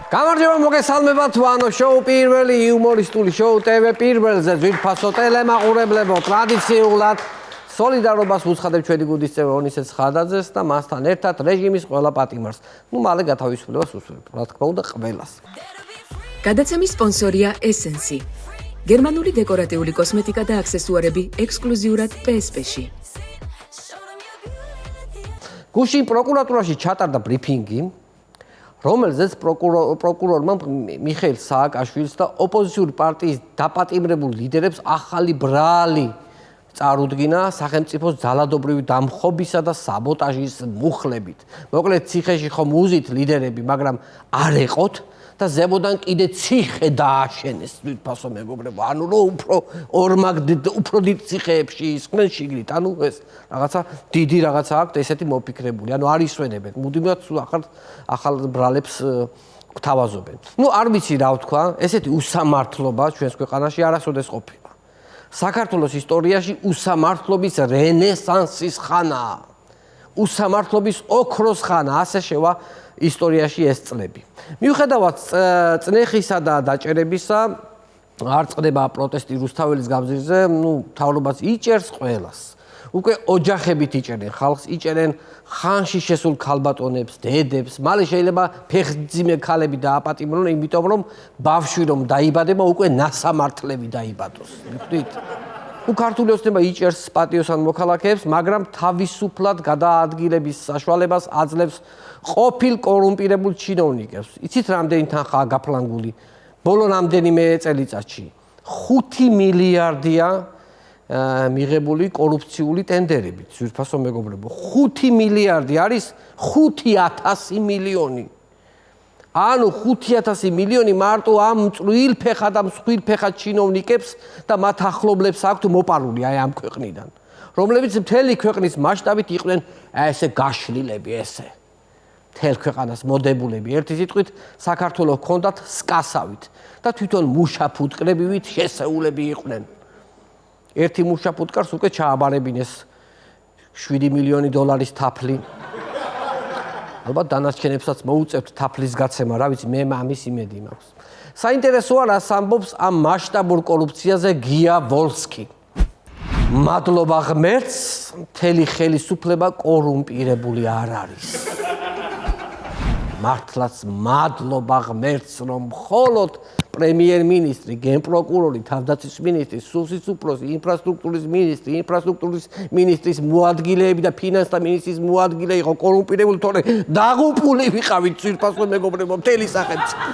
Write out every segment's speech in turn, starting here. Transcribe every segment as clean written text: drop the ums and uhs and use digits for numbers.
გამარჯობა მოგესალმებათ ვანო შოუ პირველი იუმორისტული შოუ TV პირველზე ძვირფასო ტელემაყურებლებო ტრადიციულად სოლიდარობას უცხადებ ჩვენი გუნდის წევრ ონისეს ხადაძეს და მასთან ერთად რეჟიმის ყველა პატიმარს. ნუ მალე გათავისუფლებას უსურვებ, რა თქმა უნდა ყველას. გადაცემის სპონსორია Essence. გერმანული დეკორატიული კოსმეტიკა და აქსესუარები ექსკლუზიურად PSP-ში. გუშინ პროკურატურაში ჩატარდა ბრიფინგი, რომელზეც პროკურორმა მიხეილ სააკაშვილს და ოპოზიციური პარტიის დაპატიმრებულ ლიდერებს ახალი ბრალი წარუდგინა სახელმწიფოს ძალადობრივი დამხობისა და საბოტაჟის მუხლებით. მოკლედ ციხეში ხომ უზით ლიდერები, მაგრამ არ ეყოთ და ზემოდან კიდე ციხე დააშენეს თვითფასო მეგობრებო. ანუ რომ უფრო დიდ ციხეებში ისხნენ შიგნით. ანუ ეს რაღაცა დიდი რაღაცა აქვს ესეთი მოფიქრებული. ანუ არ ისვენებენ. მუდმივად ახალ ბრალებს გვთავაზობენ. ნუ არ ვიცი რა ვთქვა, ესეთი უსამართლობა ჩვენს ქვეყანაში არასოდეს ყოფილა. საქართველოს ისტორიაში უსამართლობის რენესანსის ხანაა. უსამართლობის ოქროს ხანა, ასე შევა ისტორიაში ეს წლები. მიუხედავად წნეხისა და დაჭერებისა, არ წყდება პროტესტი რუსთაველის გამზირზე, მთავრობას იჭერს ყველას. უკვე ოჯახებით იჭერენ ხალხს, იჭერენ ხანში შესულ ქალბატონებს, დედებს, მალე შეიძლება ფეხმძიმე ქალები დააპატიმრონ, იმიტომ რომ ბავშვი რომ დაიბადება, უკვე ნასამართლები დაიბადოს. მიხვდით? ქართული ოცნება იჭერს პატიოსან მოქალაქეებს, მაგრამ თავისუფლად გადაადგილების საშუალებას აძლევს ყოფილ კორუმპირებულ ჩინოვნიკებს. იცით რამდენი თანხაა გაფლანგული? ბოლო რამდენიმე წელიწადში 5 მილიარდია მიღებული კორუფციული ტენდერებით, ძვირფასო მეგობრებო. 5 მილიარდი არის 5000 მილიონი. ანუ 5000 მილიონი მარტო ამ წვრილფეხა და მსხვილფეხა ჩინოვნიკებს და მათ ახლობლებს აქვთ მოპარული ამ ქვეყნიდან, რომლებიც მთელი ქვეყნის მასშტაბით იყვნენ ესე გაშლილები ესე. მთელ ქვეყანას მოდებულები, ერთი სიტყვით საქართველოს ჰქონდათ სკასავით და თვითონ მუშაფუტკრებივით შესეულები იყვნენ. ერთი მუშაფუტკარს უკვე ჩააბარებინეს 7 მილიონი დოლარის თაფლი. ალბათ დანარჩენებსაც მოუწევთ თაფლის გაცემა, რა ვიცი, მე ამის იმედი მაქვს. საინტერესოა რას ამბობს ამ მასშტაბურ კორუფციაზე გია ვოლსკი. მადლობა ღმერთს, მთელი ხელისუფლება კორუმპირებული არ არის. მართლაც მადლობა ღმერთს, რომ მხოლოდ პრემიერ-მინისტრი, გენპროკურორი, თავდაცვის მინისტრი, სულსის უფროსი, ინფრასტრუქტურის მინისტრი, ინფრასტრუქტურის მინისტრის მოადგილეები და ფინანსთა მინისტრის მოადგილე იყო კორუმპირებული, თორე დაღუპული ვიყავით ძვირფასო მეგობრებო, მთელი სახელმწიფო.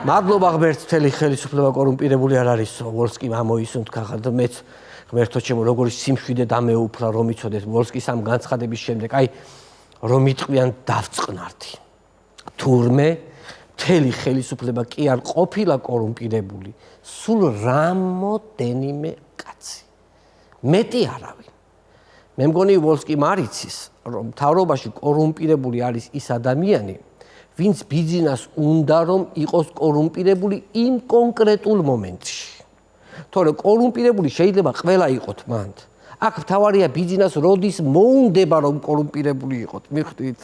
მადლობა ღმერთს, მთელი ხელისუფლება კორუმპირებული არ არისო. ვოლსკიმ ამოისუნთ ქაღალდა, მეც ღმერთო ჩემო, როგორი სიმშვიდე დამეუფლა რომ იცოდეთ ვოლსკის ამ განცხადების შემდეგ, აი რომ იტყვიან დავწყნართი. თურმე მთელი ხელისუფლება კი არ ყოფილა კორუმპირებული, სულ რამოდენიმე კაცი. მეტი არავინ. მე მგონი ვოლსკიმ არ იცის, რომ მთავრობაში კორუმპირებული არის ის ადამიანი, ვინც ბიძინას უნდა რომ იყოს კორუმპირებული იმ კონკრეტულ მომენტში. თორე კორუმპირებული შეიძლება ყველა იყოთ მანდ. აქ მთავარია ბიძინას როდის მოუნდება რომ კორუმპირებული იყოთ, მიხვდით?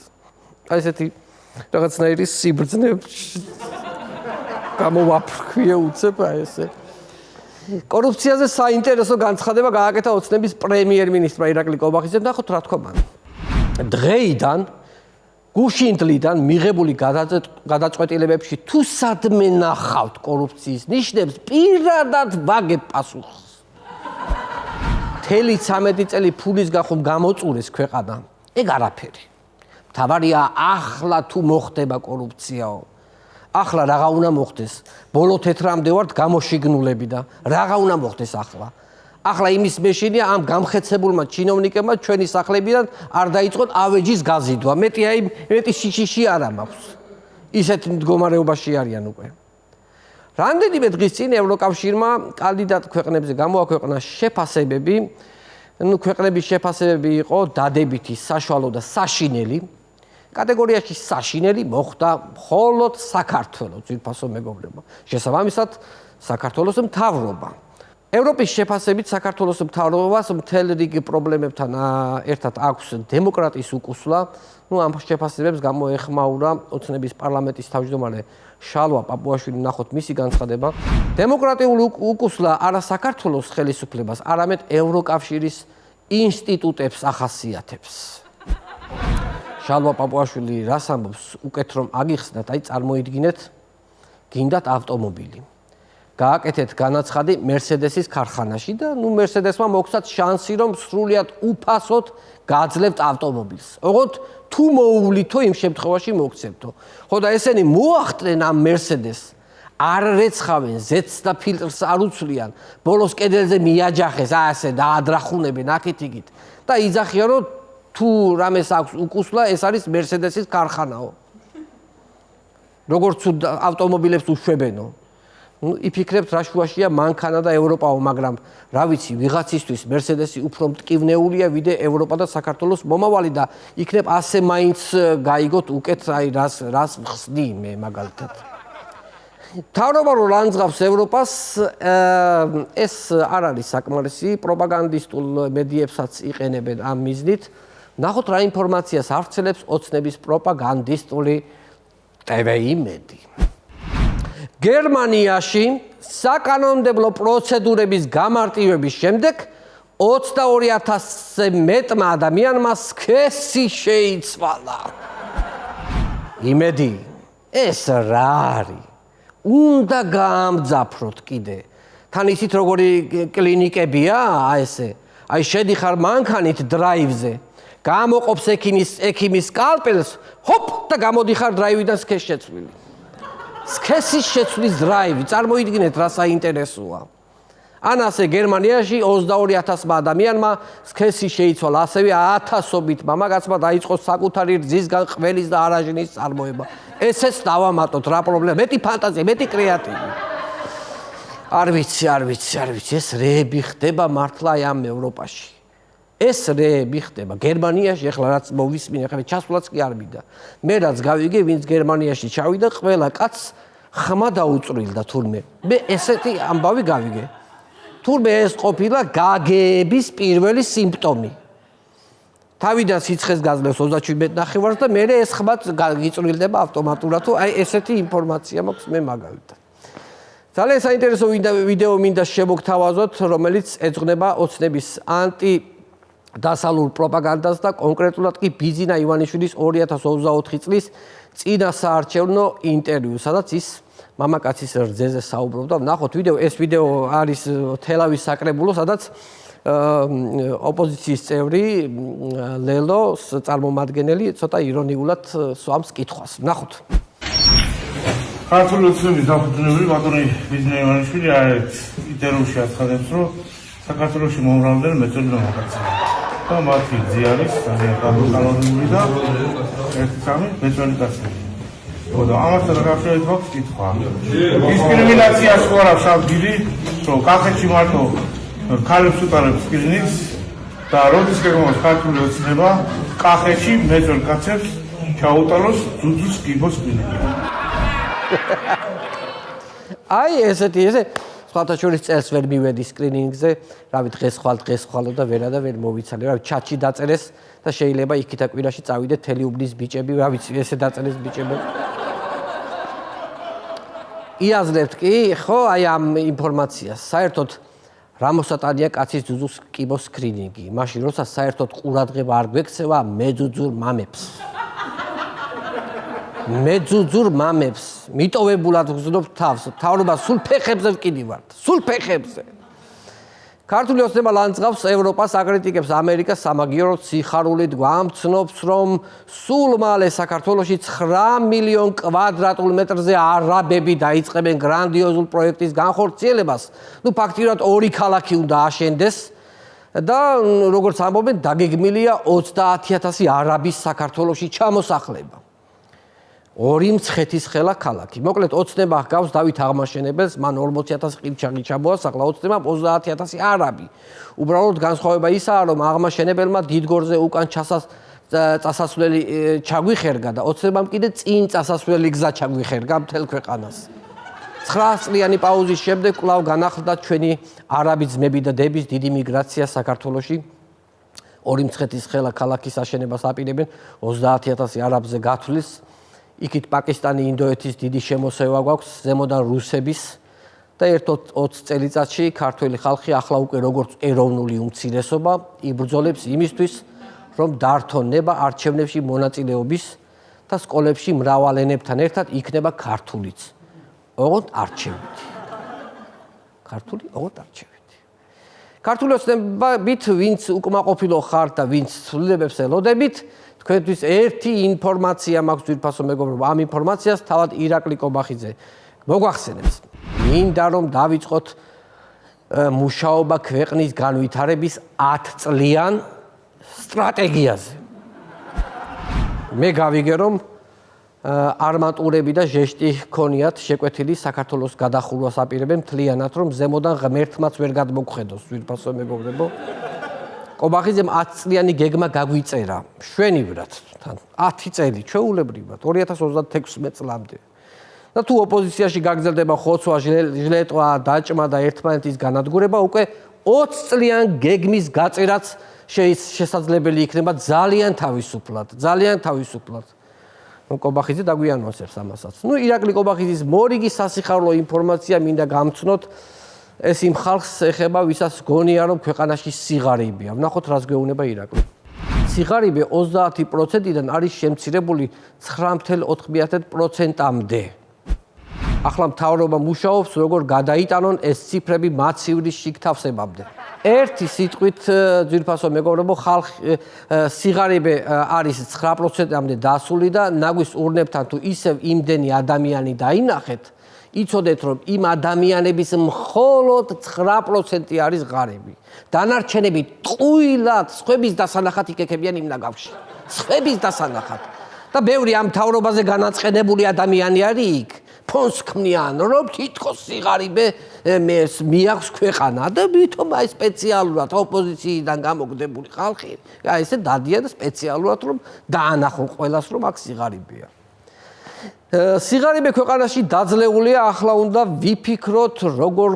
აი ესეთი რაღაცნაირი სიბრძნე გამოვაფრქვია უცებ აი ესე. კორუფციაზე საინტერესო განცხადება გააკეთა ოცნების პრემიერ-მინისტრმა ირაკლი კობახიძემ და ნახოთ რა თქვა მან. დღეიდან გუშინდლიდან მიღებული გადაწყვეტილებებში თუ სადმე ნახავთ კორუფციის ნიშნებს, პირადად ვაგებ პასუხს. მთელი 13 წელი ფულის გახომ გამოწურეს ქვეყანა, ეგ არაფერი. მთავარია ახლა თუ მოხდება კორუფციაო. ახლა რაღა უნდა მოხდეს? ბოლო თეთრამდე ვართ გამოშიგნულები და რაღა უნდა მოხდეს ახლა? ახლა იმის მეშინია ამ გამხეცებულმა ჩინოვნიკებმა ჩვენი სახლებიდან არ დაიწყოთ ავეჯის გაზიდვა. მეტი შიში არა მაქვს. ისეთ მდგომარეობაში არიან უკვე. რამდენიმე დღის წინ ევროკავშირმა კანდიდატ ქვეყნებზე გამოაქვეყნა შეფასებები. ქვეყნების შეფასებები იყო დადებითი, საშუალო და საშინელი. კატეგორიაში საშინელი მოხდა მხოლოდ საქართველოს ძვირფასო მეგობრებო. შესაბამისად საქართველოს მთავრობა. ევროპის შეფასებით საქართველოს მთავრობას მთელი რიგი პრობლემებთან ერთად აქვს დემოკრატიის უკუსლა. ამ შეფასებებს გამოეხმაურა ოცნების პარლამენტის თავმჯდომარე შალვა პაპუაშვილი. ნახოთ მისი განცხადება. დემოკრატიული უკუსლა არა საქართველოს ხელისუფლებას, არამედ ევროკავშირის ინსტიტუტებს ახასიათებს. შალვა პაპუაშვილი რას ამბობს? უკეთ რომ აგიხსნათ, წარმოიდგინეთ, გინდათ ავტომობილი. გააკეთეთ განაცხადი მერსედესის ქარხანაში და მერსედესმა მოგცათ შანსი რომ სრულიად უფასოდ გააძლევთ ავტომობილს. ოღონდ თუ მოუვლითო იმ შემთხვევაში მოგცემთო. ხო და ესენი მოახტნენ ამ მერსედესს, არ რეცხავენ, ზეთს და ფილტრს არ უცვლიან, ბოლოს კედელზე მიაჯახეს, ასე დაადრახუნებენ აქეთ-იქით და იძახიან რომ თუ რამეს აქვს უკუსლა, ეს არის მერსედესის ქარხანაო. როგორც ავტომობილებს უშვებენო. იფიქრებთ რა შუაშია მანქანა და ევროპაო, მაგრამ რა ვიცი, ვიღაცისთვის მერსედესი უფრო მტკივნეულია ვიდრე ევროპა და საქართველოს მომავალი და იქნებ ასე მაინც გაიგოთ უკეთ რას ხსნი მე მაგალითად. თავრობა რომ ლანძღავს ევროპას, ეს არ არის საკმარისი, პროპაგანდისტულ მედიებსაც იყენებენ ამ მიზნით. ნახოთ რა ინფორმაციას ავრცელებს ოცნების პროპაგანდისტული TV მედი. გერმანიაში საკანონმდებლო პროცედურების გამარტივების შემდეგ 22,000-ზე მეტმა ადამიანმა სქესი შეიცვალა. იმედი, ეს რა არის? უნდა გაამძაფროთ კიდე. თან ისიც როგორი კლინიკებია, ესე. შედიხარ მანქანით დრაივზე, გამოყოფს ექიმის სკალპელს, ჰოპ და გამოდიხარ დრაივიდან სქესი შეცვლილი. სქესის შეცვლის დრაივი, წარმოიდგინეთ რა საინტერესოა. ან ასე გერმანიაში 22,000 ადამიანმა სქესი შეიცვალა, ასევე 1000-ობით მამაკაცმა დაიწყო საკუთარი რძისგან ყველის და არაჟნის წარმოება. ესეც დავამატოთ რა პრობლემა, მეტი ფანტაზია, მეტი კრეატივი. არ ვიცი, ეს რეები ხდება მართლა ამ ევროპაში. ეს რეები ხდება გერმანიაში, ახლა რაც მოვისმინე, ახლა ჩასვლაც კი არ მინდა. მე რაც გავიგე, ვინც გერმანიაში ჩავიდა, ყველა კაცს ხმა დაუწვრილდა თურმე. მე ესეთი ამბავი გავიგე. თურმე ეს ყოფილა გაგების პირველი სიმპტომი. თავიდან სიცხეს გაძლევს 37 ნახევარს და მე ეს ხმაც გიწვრილდება ავტომატურად, თუ აი ესეთი ინფორმაცია მაქვს მე მაგალითად. ძალიან საინტერესო ვიდეო მინდა შემოგთავაზოთ, რომელიც ეძღვნება ოცნების დასალურ პროპაგანდას და კონკრეტულად კი ბიზინა ივანიშვილის 2024 წლის წინა საარჩევნო ინტერვიუ, სადაც ის მამაკაცის რძეზე საუბრობდა. ნახოთ ვიდეო, ეს ვიდეო არის თელავის საკრებულო, სადაც ოპოზიციის წევრი ლელოს წარმომადგენელი ცოტა ირონიულად სვამს კითხვას. ნახოთ. ქართული ოცნების დამფუძნებელი ბატონი ბიზინა ივანიშვილი ინტერვიუში აცხადებს, რომ საქართველოში მომრავლდნენ მეწვეული მამაკაცები. და მათი ძე არის ძალიან განვითარებული და ერთ-სამი მეწვეული კაცები. და ამასთან დაკავშირებით მაქვს კითხვა. დისკრიმინაციას ხო არა შავგილი, რომ კახეთში მარტო ქალებს უტარებს სკრინინგს და როდის გეგმავს ქართული ოცნება კახეთში მეწველ კაცებს ჩაუტაროს ძუძუს კიბოს სკრინინგი. აი ესეთი სხვათა შორის წელს ვერ მივედი სკრინინგზე, რავი დღეს ხვალ და ვერ მოვიცალე, რავი ჩატში დაწერეს და შეიძლება იქითა კვირაში წავიდე თელი უბნის ბიჭები, რავი ესე დაწერეს ბიჭები. იაზრებთ კი, ხო, აი ამ ინფორმაციას. საერთოდ რა მოსატანია კაცის ძუძუს კიბოს სკრინინგი? მაშინ როცა საერთოდ ყურადღება არ გვექცევა მეძუძურ მამებს. მეძუძურ მამებს მიტოვებულად გზნობ თავს. თავრობა სულ ფეხებზე ვკიდივართ. სულ ფეხებზე. ქართული ოცნება ლანძღავს ევროპას, აკრიტიკებს ამერიკას, სამაგიეროდ სიხარულით გვამცნობს, რომ სულ მალე საქართველოში 9 მილიონ კვადრატულ მეტრზე არაბები დაიწყებენ გრანდიოზულ პროექტის განხორციელებას. ფაქტიურად 2 ქალაქი უნდა აშენდეს და როგორც ამბობენ, დაგეგმილია 30,000 არაბის საქართველოში ჩამოსახლება. 2 მცხეთის ხელა ქალაქი. მოკლედ ოცნება ჰგავს დავით აღმაშენებელს, მან 40,000 ყივჩაღი ჩამოასახლა, ოცნებამ 30,000 არაბი. უბრალოდ განსხვავება ისაა, რომ აღმაშენებელმა დიდგორზე უკან წასასვლელი ჩაგვიხერგა და ოცნებამ კიდე წინ წასასვლელი გზა ჩაგვიხერგა მთელ ქვეყანას. 9 წლიანი პაუზის შემდეგ კვლავ განახლდა ჩვენი არაბი ძმები და დების დიდი მიგრაცია საქართველოში. ორი მცხეთის ხელა ქალაქის აშენებას აპირებენ 30,000 არაბზე გათვლის. იქით პაკისტანი, ინდოეთის დიდი შემოსევა გვაქვს, ზემოდან რუსების და ერთ 20 წელიწადში ქართველი ხალხი ახლა უკვე როგორც ეროვნული უმცირესობა იბრძოლებს იმისთვის, რომ დართონ ნება არჩევნებში მონაწილეობის და სკოლებში მრავალ ენებთან ერთად იქნება ქართულიც. ოღონდ არჩევნით. ქართული ოღონდ არჩევნით. ქართული ოცნებით ვინც უკმაყოფილო ხართ და ვინც ცვლილებებს ელოდებით, თქვენთვის ერთი ინფორმაცია მაქვს ძვირფასო მეგობრებო, ამ ინფორმაციას თავად ირაკლი კობახიძე მოგვახსენებს. მინდა რომ დავიწყოთ მუშაობა ქვეყნის განვითარების 10 წლიან სტრატეგიაზე. მე გავიგე რომ არმატურები და ჟეშტი ჰქონიათ შეკვეთილი საქართველოს გადახურვას აპირებენ მთლიანად რომ ზემოდან ღმერთმაც ვერ გადმოგხედოს ძვირფასო მეგობრებო. კობახიძემ 10 წლიანი გეგმა გაგვიწერა მშვენივრად თან 10 წელი ჩვეულებრივად 2036 წლამდე. და თუ ოპოზიციაში გაგრძელდება ხოცვა, ჟლეტვა, დაჭმა და ერთმანეთის განადგურება, უკვე 20 წლიან გეგმის გაწერაც შესაძლებელი იქნება ძალიან თავისუფლად. კობახიძე დაგვიანონსებს ამასაც. ირაკლი კობახიძის მორიგი სასიხარულო ინფორმაცია მინდა გამცნოთ. ეს იმ ხალხს ეხება, ვისაც გონია რომ ქვეყანაში სიღარიბეა. ვნახოთ რას გვეუბნება ირაკლი. სიღარიბე 30%-დან არის შემცირებული 9.4%-მდე. ახლა მთავრობა მუშაობს როგორ გადაიტანონ ეს ციფრები მაცივრის შიგთავსებამდე. ერთი სიტყვით ძვირფასო მეგობრებო, სიღარიბე არის 9%-მდე დასული და ნაგვის ურნებთან თუ ისევ იმდენი ადამიანი დაინახეთ, იცოდეთ რომ იმ ადამიანების მხოლოდ 9% არის ღარიბი. დანარჩენები ტყუილად სხვების დასანახად იქექებიან იმ ნაგავში. სხვების დასანახად. და ბევრი ამ მთავრობაზე განაწყენებული ადამიანი არის იქ. ფონს ქმნიან, რომ თითქოს სიღარიბე მიაქვს ქვეყანა და ვითომ აი სპეციალურად ოპოზიციიდან გამოგდებული ხალხი, აი ესე დადიან სპეციალურად რომ დაანახონ ყველას რომ აქ სიღარიბეა. სიღარიბე ქვეყანაში დაძლეულია, ახლა უნდა ვიფიქროთ როგორ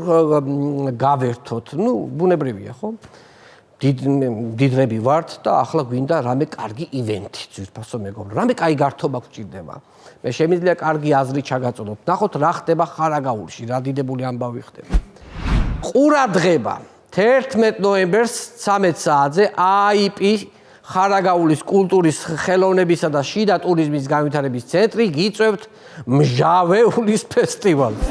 გავერთოთ. ბუნებრივია, ხო? დიდრები ვართ და ახლა გვინდა რამე კარგი ივენთი, ძვირფასო მეგობრებო. რამე კაი გართობა გჭირდება. მე შემიძლია კარგი აზრი ჩაგაწოდოთ. ნახოთ რა ხდება ხარაგაულში, რა დიდებული ამბავი ხდება. ყურადღება 11 ნოემბერს 13 საათზე AIP ხარაგაულის კულტურის ხელოვნებისა და შიდა ტურიზმის განვითარების ცენტრი გიწევთ მჟავეულის ფესტივალს.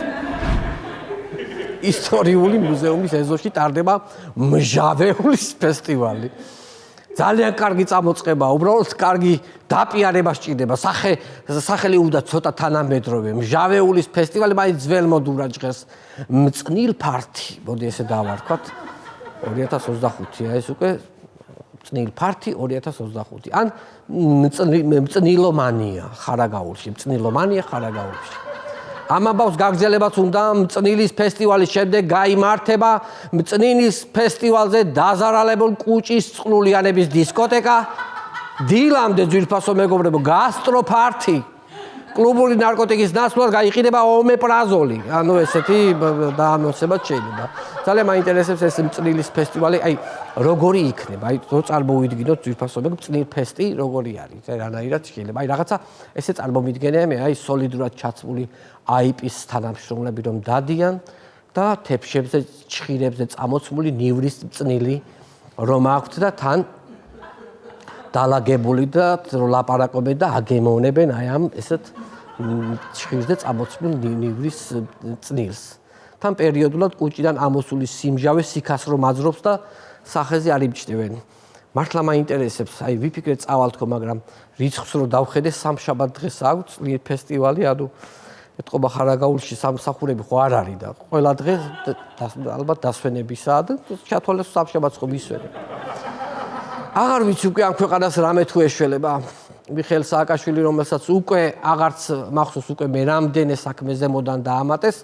ისტორიული მუზეუმის ეზოში ტარდება მჟავეულის ფესტივალი. ძალიან კარგი წამოწყება, უბრალოდ კარგი დაპიარება სჭირდება. სახელი უნდა ცოტა თანამედროვე. მჟავეულის ფესტივალი მაინც ძველმოდურად ჟღერს. მწნილ ფართი, მოდი ესე დავარქვათ. 2025-ია ეს უკვე მწნილ ფართი 2025. ან მწნილომანია ხარაგაულში, ამ ამბავს გაგრძელებაც უნდა მწნილის ფესტივალის შემდეგ გაიმართება მწნილის ფესტივალზე დაზარალებულ კუჭის წყლულიანების დისკოტეკა, დილამდე ძვირფასო მეგობრებო გასტროფართი, კლუბური ნარკოტიკის ნაცვლად გაიყიდება ომეპრაზოლი, ანუ ესეთი დაანონსებაც შეიძლება. ძალიან მაინტერესებს ეს მწნილის ფესტივალი, აი როგორი იქნება, აი რო წარმოვიდგინოთ ძვირფასო მეგობრებო, მწნილ ფესტი როგორი არის, რანაირად შეიძლება, აი რაღაცა ესე წარმოვიდგენია მე, აი სოლიდურად ჩაცმული AIP-ის თანამშრომლები რომ დადიან და თეფშებზე, ჩხირებზე წამოცმული ნივრის მწნილი რომ აქვთ და თან დალაგებული და ლაპარაკობენ და აგემოვნებენ აი ამ ესეთ ჩხირზე წამოცმულ ნივრის წნილს. თან პერიოდულად კუჭიდან ამოსული სიმჟავე სიქასრო მაძრობს და სახეზე არ იბჭდებენ. მართლა მაინტერესებს, აი ვიფიქრე წავალთქო, მაგრამ რიცხვს რო დავხედე სამშაბათ დღეს აქვს ფესტივალი, ანუ ეთყობა ხარაგაულში სამსახურები ხო არ არის და ყველა დღე ალბათ დასვენებისაა და ჩათვალეს სამშაბათს ხო მისვენენ. აღარ ვიცი უკვე ამ ქვეყანას რამე თუ ეშველება. მიხეილ სააკაშვილი, რომელსაც უკვე აღარც მახსოვს უკვე მე რამდენი საქმე ზემოდან დაამატეს,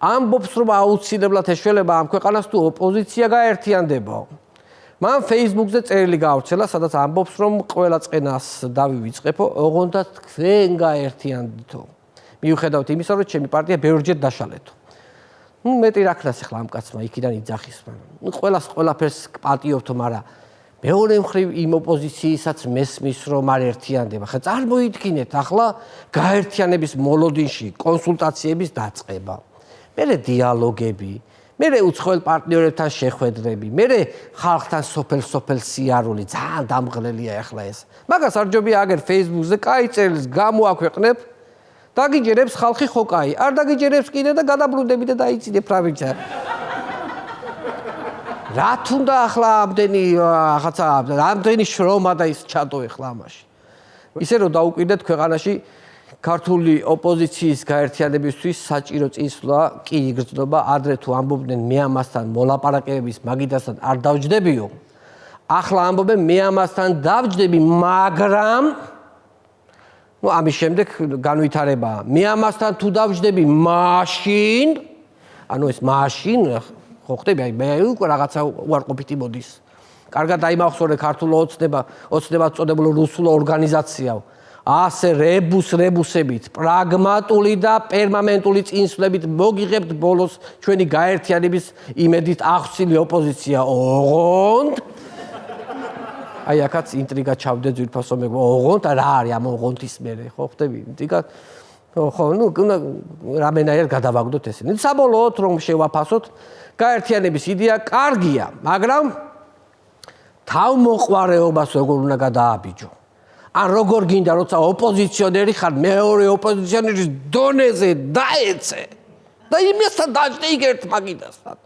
ამბობს რომ აუცილებლად ეშველება ამ ქვეყანას თუ ოპოზიცია გაერთიანდებაო. მან Facebook-ზე წერილი გაავრცელა, სადაც ამბობს რომ ყველა წენას დავივიწყებო, ოღონდ თქვენ გაერთიანდითო. მიუხედავად იმისა, რომ ჩემი პარტია ბევრჯერ დაშალეთო. მეტი რა ქნას ახლა ამ კაცმა იქიდან იძახის, მაგრამ ყველაფერს პატიობთ, მაგრამ მეორე მხრივ იმ ოპოზიციის მესმის რომ არ ერთიანდება. ხა წარმოიდგინეთ ახლა გაერთიანების მოლოდინში კონსულტაციების დაწყება. მერე დიალოგები, მერე უცხოელ პარტნიორებთან შეხვედრები, მერე ხალხთან სოფელ სიარული, ძალიან დამღლელია ახლა ეს. მაგას არ ჯობია აგერ Facebook-ზე კაი წერილს გამოაქვეყნებ, დაგიჯერებს ხალხი ხო კაი, არ დაგიჯერებს კიდე და გადაბრუნდები და დაიცინებ რა ვიცი. რა თუნდა ახლა ამდენი შრომა და ის ჩადო ახლა ამაში. ისე რომ დაუკვირდეთ ქვეყანაში ქართული ოპოზიციის გაერთიანებისთვის საჭირო წინსვლა კი იგრძნობა, ადრე თუ ამბობდნენ მე ამასთან მოლაპარაკებების მაგიდასთან არ დავჯდებიო. ახლა ამბობენ მე ამასთან დავჯდები, მაგრამ ამის შემდეგ განვითარებაა. მე ამასთან თუ დავჯდები მაშინ, ეს მაშინ ხო ხდები, მე უკვე რაღაცა უარყოფითი მოდის. კარგად დაიმახსოვრე ქართულ ოცნებად წოდებულ რუსულ ორგანიზაციაო. ასე რებუსებით, პრაგმატული და პერმანენტული წინსვლებით მოგიღებთ ბოლოს ჩვენი გაერთიანების იმედით აღსილი ოპოზიცია. ოღონდ აი აქაც ინტრიგა ჩავდე ძვირფასო მეგობრებო, ოღონდ რა არის ამ ოღონდის მერე, ხო ხდები? ინტრიგა ხო, რამენაირად გადავაგდოთ ესენი. საბოლოოდ რომ შევაფასოთ, გაერთიანების იდეა კარგია, მაგრამ თავმოყვარეობას როგორ უნდა გადააბიჯო. ან როგორ გინდა, როცა ოპოზიციონერი ხარ, მეორე ოპოზიციონერის დონეზე დაეცე და იმასთან დაჯდე იქ ერთ მაგიდასთან.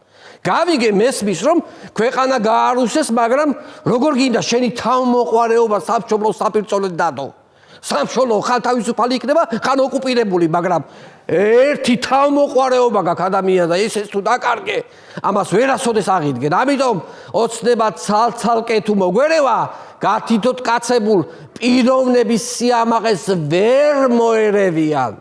გავიგე მესმის, რომ ქვეყანა გაარუსეს, მაგრამ როგორ გინდა შენი თავმოყვარეობა სამშობლოს საპირწონედ დადო. სამშობლო ხან თავისუფალი იქნება, ხან ოკუპირებული, მაგრამ ერთი თავმოყვარეობა გაქვს ადამიანს და ესეც თუ დაკარგე, ამას ვერასოდეს აღიდგენ. ამიტომ ოცნებად ცალ-ცალკე თუ მოგვერევა, გათითოთ კაცებულ პიროვნების სიამაყეს ვერ მოერევიან.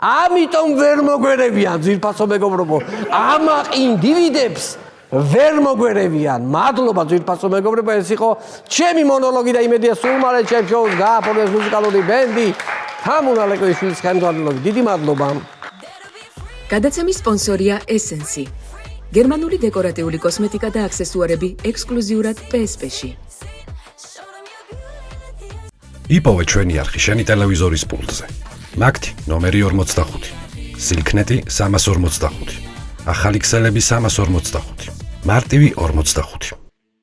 ამიტომ ვერ მოგვერევიან, ძვირფასო მეგობრებო. ამაყ ინდივიდებს ვერ მოგვერევიან. მადლობა ძვირფასო მეგობრებო, ეს იყო ჩემი მონოლოგი და იმედია სულ მალე ჩემ შოუს გააფორმოს მუსიკალური ბენდი თამუნა ლეკვიშვილის ხელმძღვანელობით. დიდი მადლობა. გადაცემის სპონსორია Essence. გერმანული დეკორატიული კოსმეტიკა და აქსესუარები ექსკლუზიურად PSP-ში. იპოვე ჩვენი არხი შენი ტელევიზორის პულტზე. მაგთი ნომერი 45, სილქნეტი 345, ახალი ქსელები 345, მარტივი 45.